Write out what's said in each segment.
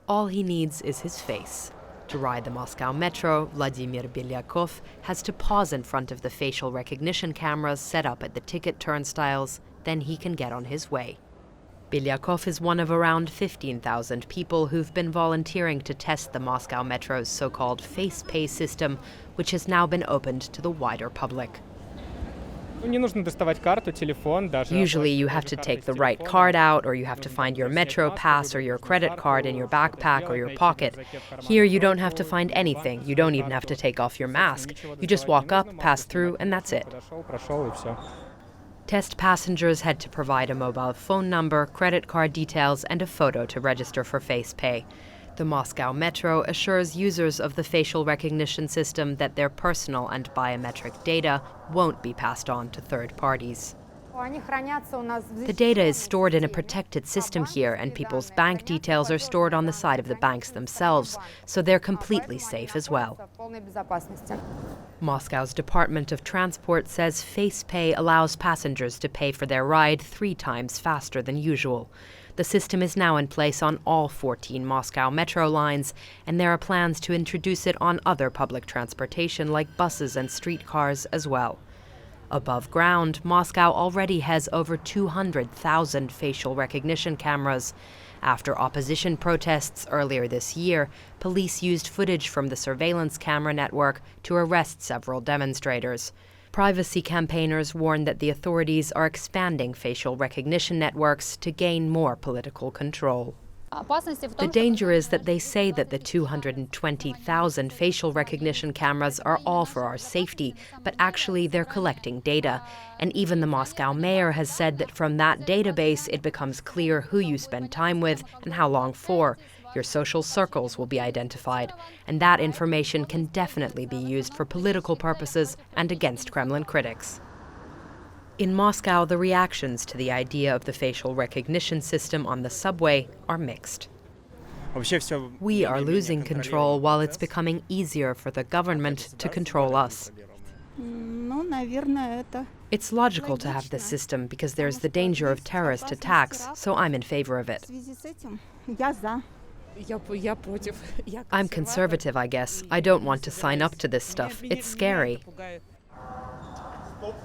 All he needs is his face. To ride the Moscow metro, Vladimir Belyakov has to pause in front of the facial recognition cameras set up at the ticket turnstiles, then he can get on his way. Belyakov is one of around 15,000 people who've been volunteering to test the Moscow metro's so-called face pay system, which has now been opened to the wider public. Usually you have to take the right card out, or you have to find your metro pass or your credit card in your backpack or your pocket. Here you don't have to find anything. You don't even have to take off your mask. You just walk up, pass through, and that's it. Test passengers had to provide a mobile phone number, credit card details, and a photo to register for face pay. The Moscow Metro assures users of the facial recognition system that their personal and biometric data won't be passed on to third parties. The data is stored in a protected system here, and people's bank details are stored on the side of the banks themselves, so they're completely safe as well. Moscow's Department of Transport says face pay allows passengers to pay for their ride 3 times faster than usual. The system is now in place on all 14 Moscow metro lines, and there are plans to introduce it on other public transportation like buses and streetcars as well. Above ground, Moscow already has over 200,000 facial recognition cameras. After opposition protests earlier this year, police used footage from the surveillance camera network to arrest several demonstrators. Privacy campaigners warn that the authorities are expanding facial recognition networks to gain more political control. The danger is that they say that the 220,000 facial recognition cameras are all for our safety, but actually they're collecting data. And even the Moscow mayor has said that from that database it becomes clear who you spend time with and how long for. Your social circles will be identified, and that information can definitely be used for political purposes and against Kremlin critics. In Moscow, the reactions to the idea of the facial recognition system on the subway are mixed. We are losing control while it's becoming easier for the government to control us. It's logical to have this system because there's the danger of terrorist attacks, so I'm in favor of it. I'm conservative, I guess. I don't want to sign up to this stuff. It's scary.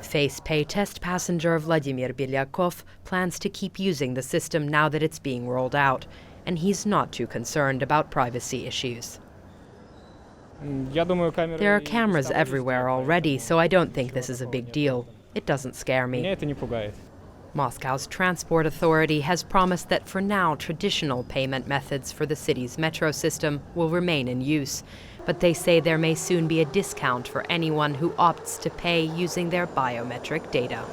Face pay test passenger Vladimir Belyakov plans to keep using the system now that it's being rolled out, and he's not too concerned about privacy issues. There are cameras everywhere already, so I don't think this is a big deal. It doesn't scare me. Moscow's transport authority has promised that for now traditional payment methods for the city's metro system will remain in use, but they say there may soon be a discount for anyone who opts to pay using their biometric data.